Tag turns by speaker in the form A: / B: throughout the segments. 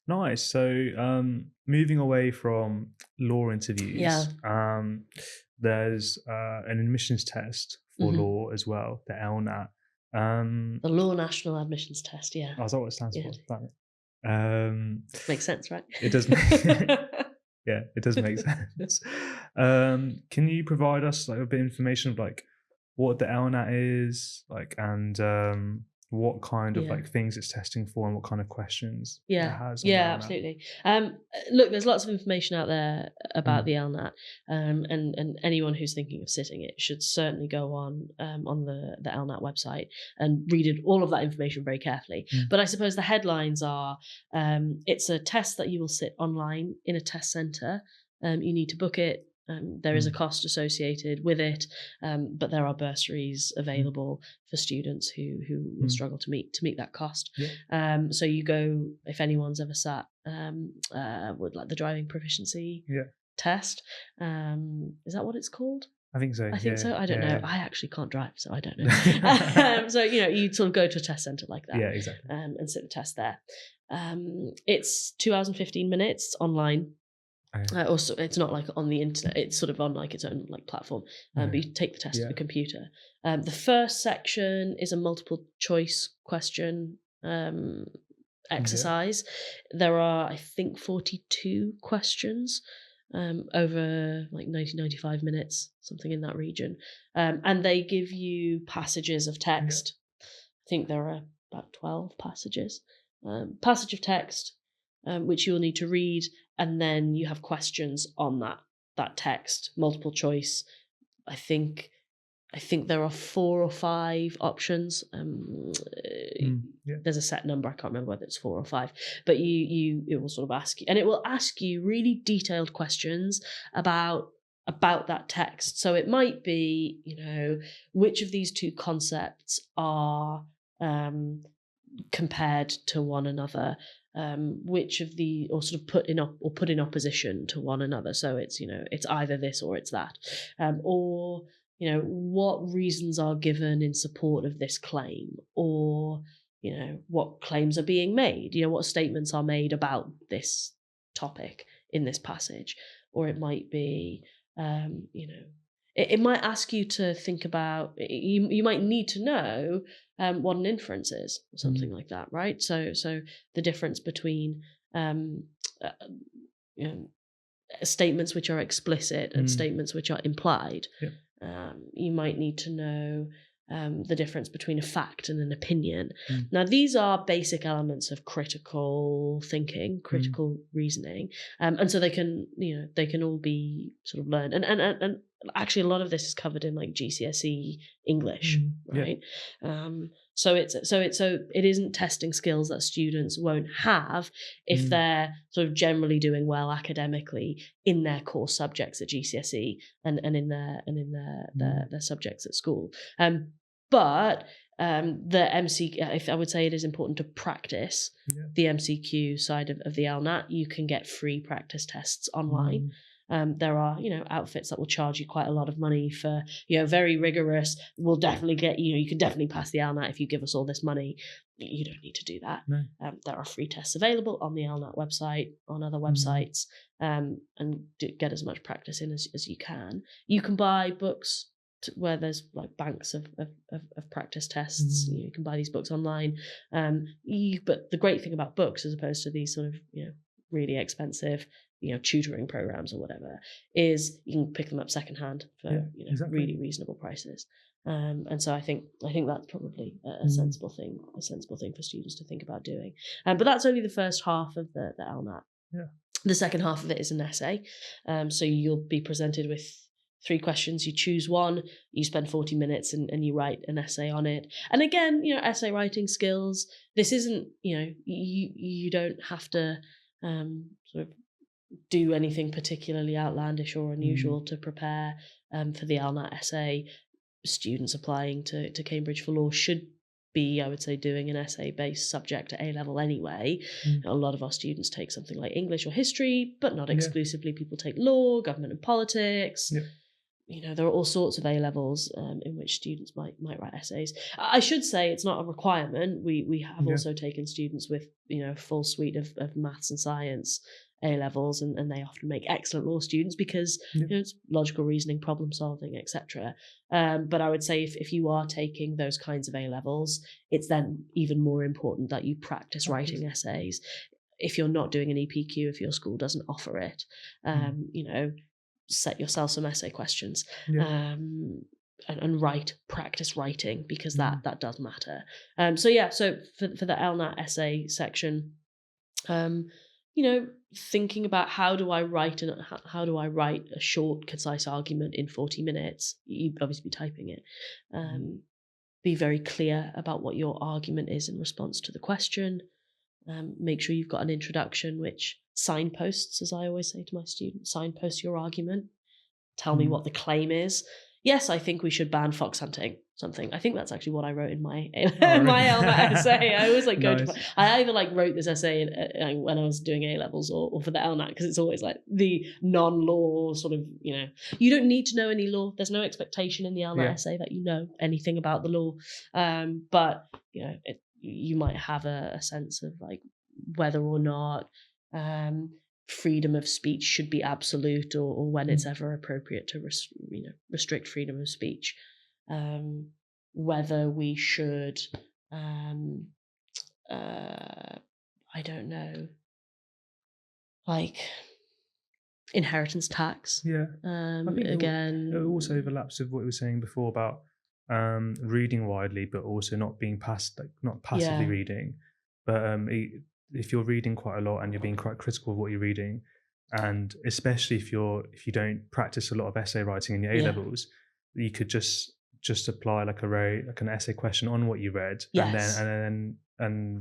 A: Nice. So, moving away from law interviews, there's an admissions test for
B: Hmm.
A: law as well, the LNAT. Um,
B: The Law National Admissions Test, yeah.
A: oh, is that what it stands
B: Yeah.
A: for? Um,
B: Makes sense, right?
A: it does. Yeah, it does make sense. Can you provide us like a bit of information of like what the LNAT is, like, and what kind of
B: Yeah.
A: like things it's testing for, and what kind of questions it
B: Yeah,
A: has on the
B: yeah,
A: LNAT?
B: absolutely. Look, there's lots of information out there about
A: Mm,
B: the LNAT, and anyone who's thinking of sitting it should certainly go on the LNAT website and read it, all of that information very carefully.
A: mm,
B: But I suppose the headlines are: it's a test that you will sit online in a test center. You need to book it. There is a
A: mm,
B: cost associated with it, but there are bursaries
A: mm,
B: available for students who will
A: mm.
B: struggle to meet that cost.
A: Yeah,
B: So you go, if anyone's ever sat with like the driving proficiency
A: yeah,
B: test, is that what it's called?
A: I think so.
B: I think
A: Yeah,
B: so. I don't know.
A: yeah,
B: I actually can't drive, so I don't know.
A: yeah.
B: So you sort of go to a test center like that,
A: Yeah, exactly.
B: and sit the test there. It's 2 hours and 15 minutes online.
A: Okay,
B: Also, it's not like on the internet. It's sort of on like its own like platform. But
A: okay.
B: you take the test at
A: Yeah,
B: the computer. The first section is a multiple choice question
A: yeah,
B: exercise. There are, I think, 42 questions over like 90, 95 minutes, something in that region. And they give you passages of
A: yeah.
B: text. I think there are about 12 passages. Passage of text, which you'll need to read, and then you have questions on that text, multiple choice. I think I think there are 4 or 5 options.
A: Yeah.
B: There's a set number. I can't remember whether it's 4 or 5, but it will sort of ask you, and it will ask you really detailed questions about that text. So it might be, which of these two concepts are um, compared to one another, which of the or sort of put in opposition to one another. So it's either this or it's that, or what reasons are given in support of this claim, or what claims are being made, what statements are made about this topic in this passage. Or it might be, it might ask you to think about, you might need to know what an inference is, or
A: Mm,
B: something like that, right? So the difference between um, uh, you know, statements which are explicit and
A: mm,
B: statements which are implied.
A: yeah.
B: You might need to know the difference between a fact and an opinion.
A: Mm,
B: Now, these are basic elements of critical thinking,
A: mm,
B: critical reasoning, and so they can all be sort of learned. And actually, a lot of this is covered in like GCSE English,
A: yeah.
B: right? So it isn't testing skills that students won't have if
A: Mm,
B: they're sort of generally doing well academically in their core subjects at GCSE, and in
A: mm,
B: their subjects at school. But the MC, I would say it is important to practice
A: yeah.
B: the MCQ side of the LNAT. You can get free practice tests online.
A: Mm,
B: There are, outfits that will charge you quite a lot of money for, very rigorous. We'll definitely get you can definitely pass the LNAT if you give us all this money. You don't need to do that.
A: no.
B: There are free tests available on the LNAT website, on other
A: Mm,
B: websites, and get as much practice in as you can. You can buy books where there's like banks of practice tests.
A: mm,
B: You can buy these books online. But the great thing about books, as opposed to these sort of really expensive tutoring programs or whatever, is you can pick them up secondhand
A: yeah,
B: for
A: exactly.
B: really reasonable prices. And so I think that's probably a
A: Mm,
B: sensible thing, for students to think about doing. But that's only the first half of the LNAT.
A: yeah.
B: The second half of it is an essay. So you'll be presented with 3 questions. You choose one, you spend 40 minutes and you write an essay on it. And again, essay writing skills. This isn't, you don't have to sort of do anything particularly outlandish or
A: Mm,
B: unusual to prepare for the LNAT essay. Students applying to Cambridge for law should be, I would say, doing an essay-based subject at A-level anyway.
A: mm,
B: A lot of our students take something like English or history, but not
A: yeah,
B: exclusively. People take law, government and politics,
A: yeah.
B: there are all sorts of A levels in which students might write essays. I should say it's not a requirement. We have also taken students with a full suite of maths and science A levels, and they often make excellent law students because it's logical reasoning, problem solving, etc. But I would say if you are taking those kinds of A levels, it's then even more important that you practice writing essays. If you're not doing an EPQ, if your school doesn't offer it, set yourself some essay questions and practice writing, because that does matter. So for the LNAT essay section, thinking about how do I write a short, concise argument in 40 minutes. You'd obviously be typing it. Be very clear about what your argument is in response to the question. Make sure you've got an introduction which signposts, as I always say to my students, signpost your argument. Tell me what the claim is. Yes, I think we should ban fox hunting. Something. I think that's actually what I wrote in my my LNAT essay. I always I either wrote this essay when I was doing A levels or for the LNAT, because it's always the non-law sort of, you don't need to know any law. There's no expectation in the LNAT essay that you know anything about the law. But you might have a sense of whether or not freedom of speech should be absolute, or when it's ever appropriate to restrict freedom of speech. Whether we should I don't know, inheritance tax.
A: I think
B: again,
A: it also overlaps with what we were saying before about reading widely, but also not being not passively reading. But if you're reading quite a lot and you're being quite critical of what you're reading, and especially if you don't practice a lot of essay writing in your A levels, you could just apply an essay question on what you read, and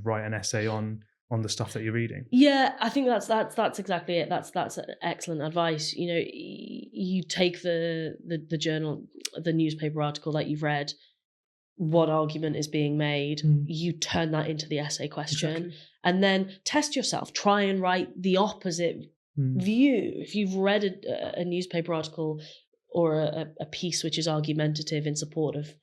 A: write an essay on the stuff that you're reading.
B: Yeah, I think that's exactly it. That's excellent advice. You take the journal, the newspaper article that you've read, what argument is being made, you turn that into the essay question, and then test yourself. Try and write the opposite view. If you've read a newspaper article or a piece which is argumentative in support of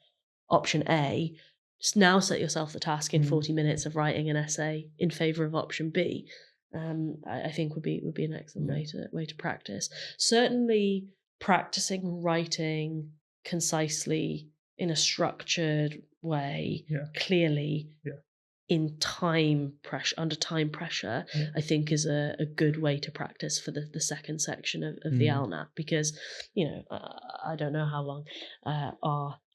B: option A, just now set yourself the task in 40 minutes of writing an essay in favour of option B. I think would be an excellent way to practice. Certainly practicing writing concisely in a structured way, clearly, in under time pressure, I think is a good way to practice for the second section of the LNAT, because I don't know how long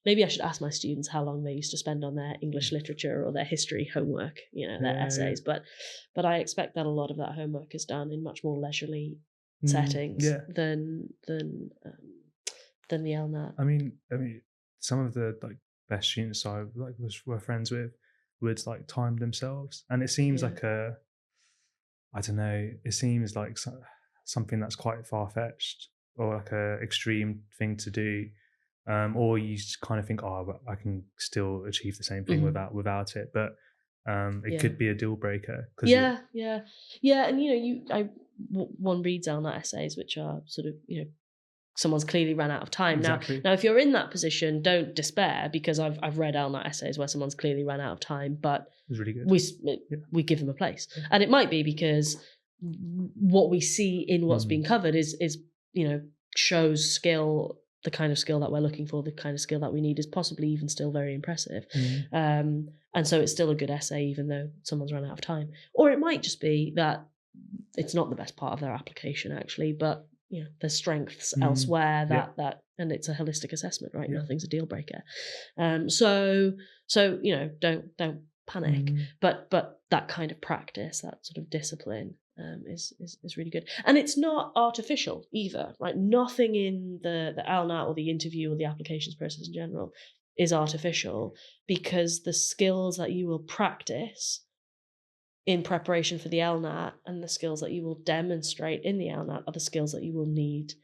B: maybe I should ask my students how long they used to spend on their English literature or their history homework, their essays, but I expect that a lot of that homework is done in much more leisurely settings than the LNAT.
A: I mean some of the best students I were friends with would time themselves, and it seems I don't know, it seems like something that's quite far-fetched or a extreme thing to do, or you kind of think, I can still achieve the same thing without it, but it could be a deal breaker.
B: And one reads LNAT essays which are sort of someone's clearly ran out of time.
A: Exactly.
B: Now, if you're in that position, don't despair, because I've read LNAT essays where someone's clearly ran out of time, but
A: it's really good.
B: We give them a place, and it might be because what we see in what's being covered is shows skill, the kind of skill that we're looking for, the kind of skill that we need, is possibly even still very impressive. And so it's still a good essay, even though someone's run out of time. Or it might just be that it's not the best part of their application, actually, but there's strengths elsewhere that and it's a holistic assessment, right? Nothing's a deal breaker. So don't panic, but that kind of practice, that sort of discipline, is really good. And it's not artificial either, right? Nothing in the LNAT or the interview or the applications process in general is artificial, because the skills that you will practice in preparation for the LNAT and the skills that you will demonstrate in the LNAT are the skills that you will need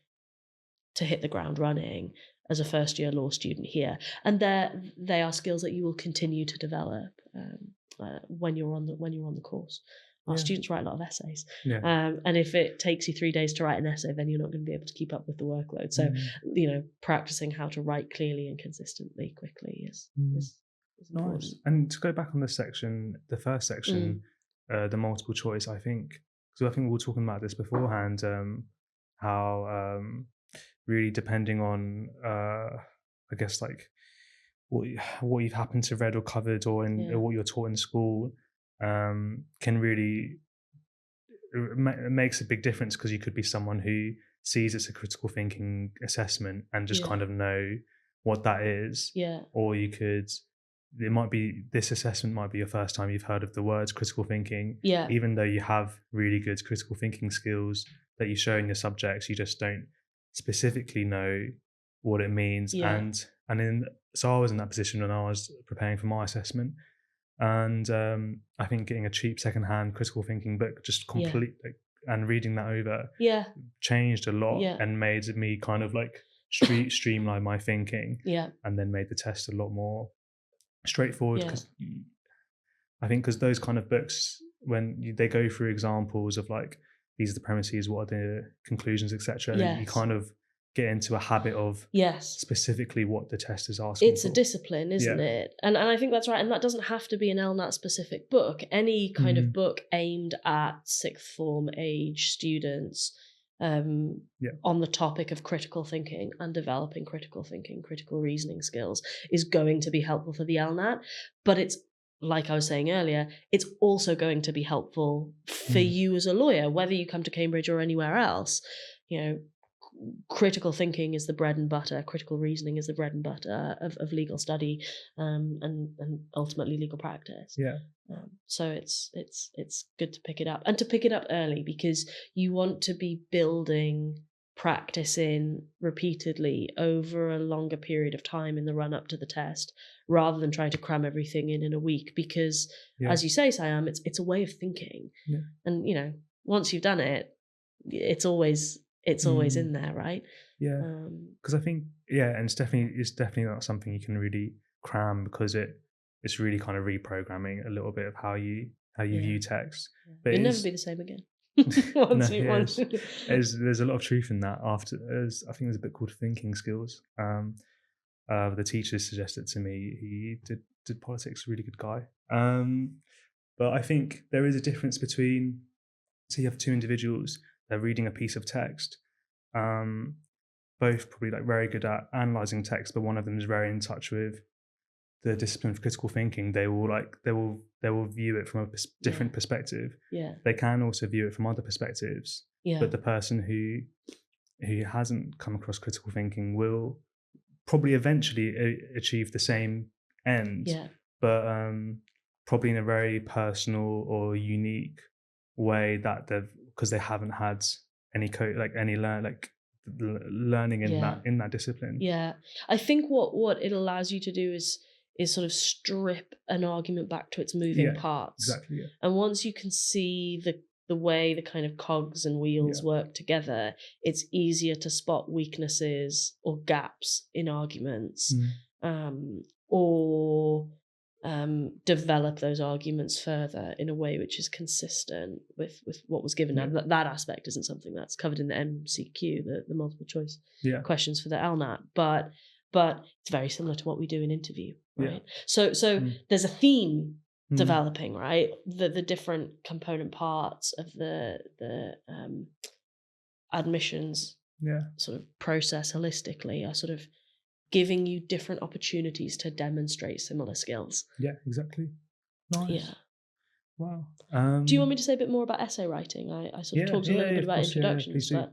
B: to hit the ground running as a first-year law student here. And they are skills that you will continue to develop when you're on the course. Our students write a lot of essays.
A: Yeah.
B: And if it takes you 3 days to write an essay, then you're not going to be able to keep up with the workload. So, practicing how to write clearly and consistently quickly is important.
A: Nice. And to go back on this section, the first section, the multiple choice, I think we were talking about this beforehand, how really depending on, I guess, like what you've happened to read or covered or what you're taught in school, can really it makes a big difference, because you could be someone who sees it's a critical thinking assessment and just kind of know what that is.
B: Yeah.
A: Or this assessment might be your first time you've heard of the words critical thinking.
B: Yeah.
A: Even though you have really good critical thinking skills that you show in your subjects, you just don't specifically know what it means.
B: Yeah.
A: So I was in that position when I was preparing for my assessment. And I think getting a cheap secondhand critical thinking book just and reading that over changed a lot and made me kind of like streamline my thinking, and then made the test a lot more straightforward. Because I think those kind of books, when they go through examples of like, these are the premises, what are the conclusions, etc., you kind of get into a habit of specifically what the test is asking.
B: It's a discipline, isn't it? And I think that's right. And that doesn't have to be an LNAT specific book. Any kind of book aimed at sixth form age students on the topic of critical thinking and developing critical thinking, critical reasoning skills is going to be helpful for the LNAT. But it's, like I was saying earlier, it's also going to be helpful for you as a lawyer, whether you come to Cambridge or anywhere else. Critical thinking is the bread and butter. Critical reasoning is the bread and butter of legal study, and ultimately legal practice. So it's good to pick it up, and to pick it up early, because you want to be building practice in repeatedly over a longer period of time in the run up to the test, rather than trying to cram everything in a week. Because as you say, Siam, it's a way of thinking, and once you've done it, it's always in there, right? Because
A: I think and it's definitely not something you can really cram, because it's really kind of reprogramming a little bit of how you view text. But
B: it'll never be the same again.
A: There's a lot of truth in that. I think there's a book called Thinking Skills. The teacher suggested to me. He did politics, really good guy. But I think there is a difference between, so you have two individuals, they're reading a piece of text, both probably like very good at analyzing text, but one of them is very in touch with the discipline of critical thinking. They will view it from a different perspective. They can also view it from other perspectives. But the person who hasn't come across critical thinking will probably eventually achieve the same end, but probably in a very personal or unique way, because they haven't had any learning in that discipline.
B: I think what it allows you to do is sort of strip an argument back to its moving parts.
A: Exactly.
B: And once you can see the way the kind of cogs and wheels work together, it's easier to spot weaknesses or gaps in arguments, or develop those arguments further in a way which is consistent with what was given. Now, that aspect isn't something that's covered in the MCQ, the multiple choice questions for the LNAT, but it's very similar to what we do in interview, right? So there's a theme developing, right? The different component parts of the admissions sort of process holistically are sort of giving you different opportunities to demonstrate similar skills.
A: Yeah, exactly. Nice. Wow.
B: Do you want me to say a bit more about essay writing? I sort of talked a little bit about introductions, but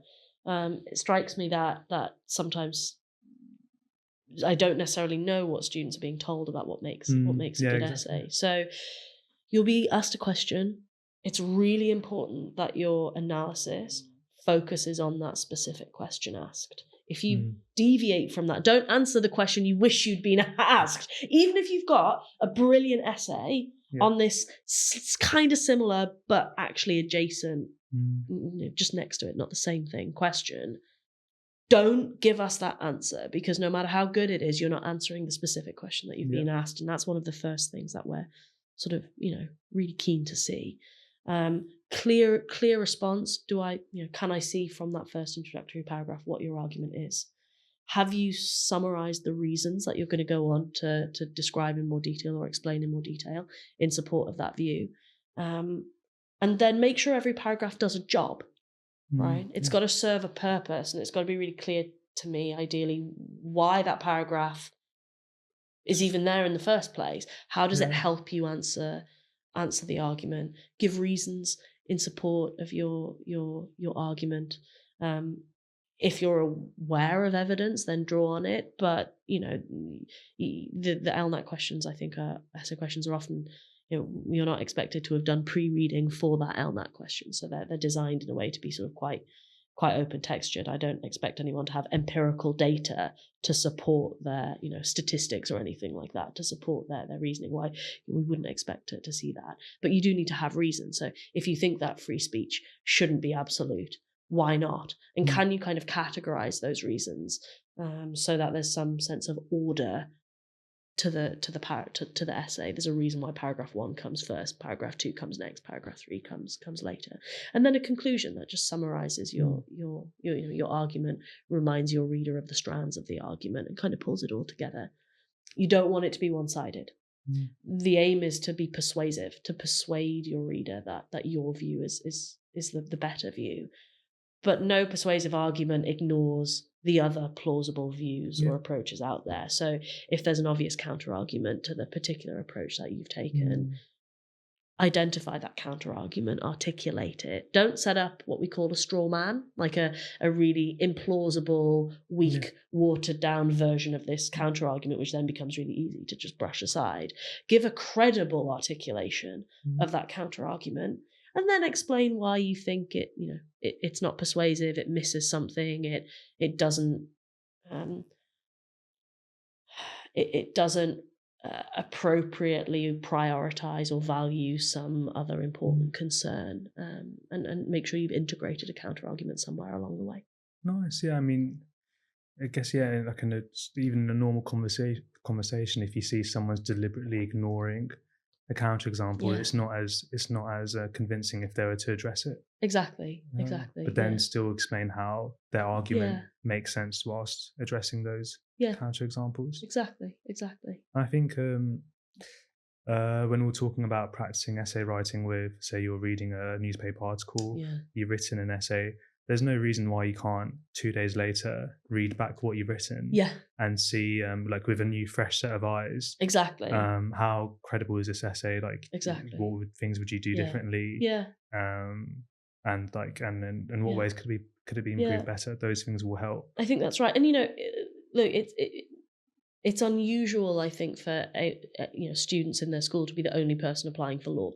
B: it strikes me that sometimes I don't necessarily know what students are being told about what makes a good essay. So you'll be asked a question. It's really important that your analysis focuses on that specific question asked. If you deviate from that, don't answer the question you wish you'd been asked. Even if you've got a brilliant essay on this kind of similar but actually adjacent, just next to it, not the same thing, question, don't give us that answer, because no matter how good it is, you're not answering the specific question that you've been asked. And that's one of the first things that we're sort of, really keen to see. Clear response. Can I see from that first introductory paragraph what your argument is? Have you summarized the reasons that you're going to go on to describe in more detail or explain in more detail in support of that view? And then make sure every paragraph does a job, right? It's got to serve a purpose, and it's got to be really clear to me, ideally, why that paragraph is even there in the first place. How does it help you answer the argument? Give reasons in support of your argument. If you're aware of evidence, then draw on it. But the LNAT questions, I think, essay questions are often, you're not expected to have done pre-reading for that LNAT question, so they're designed in a way to be sort of quite open textured. I don't expect anyone to have empirical data to support their statistics or anything like that to support their reasoning. Why we wouldn't expect to see that, but you do need to have reason. So if you think that free speech shouldn't be absolute, why not? And can you kind of categorize those reasons so that there's some sense of order to the essay? There's a reason why paragraph 1 comes first, paragraph 2 comes next, paragraph 3 comes later, and then a conclusion that just summarizes your argument, reminds your reader of the strands of the argument, and kind of pulls it all together. You don't want it to be one-sided. The aim is to be persuasive, to persuade your reader that your view is the better view. But no persuasive argument ignores the other plausible views or approaches out there. So if there's an obvious counter-argument to the particular approach that you've taken, identify that counter-argument, articulate it. Don't set up what we call a straw man, like a really implausible, weak, watered-down version of this counter-argument, which then becomes really easy to just brush aside. Give a credible articulation of that counter-argument, and then explain why you think it's not persuasive, it misses something, it doesn't appropriately prioritize or value some other important concern, and make sure you've integrated a counter argument somewhere along the way.
A: Nice. Yeah, I mean, I guess like even in a normal conversation, if you see someone's deliberately ignoring a counterexample, it's not as convincing if they were to address it.
B: Exactly.
A: But then still explain how their argument makes sense whilst addressing those counterexamples.
B: Exactly.
A: I think when we're talking about practicing essay writing with, say, you're reading a newspaper article, you've written an essay, there's no reason why you can't 2 days later read back what you've written and see, like with a new fresh set of eyes, how credible is this essay, like what things would you do differently, and what ways could it be improved better. Those things will help.
B: I think that's right. And look, it's unusual, I think, for students in their school to be the only person applying for law.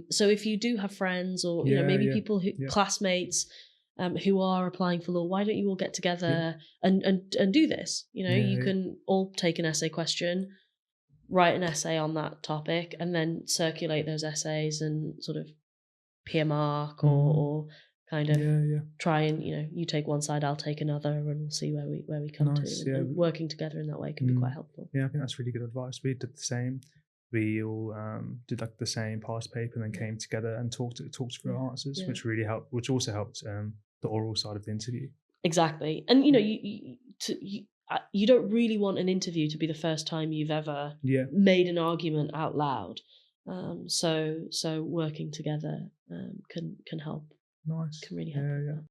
B: So if you do have friends or maybe people classmates who are applying for law, why don't you all get together and do this? You can all take an essay question, write an essay on that topic, and then circulate those essays and sort of peer mark or kind of try and you take one side, I'll take another, and we'll see where we come to. And working together in that way can be quite helpful.
A: Yeah, I think that's really good advice. We did the same. We all did like the same past paper and then came together and talked through our answers, which really helped. Which also helped the oral side of the interview.
B: Exactly, and you don't really want an interview to be the first time you've ever made an argument out loud. So working together can help.
A: Nice.
B: Can really help.
A: Yeah.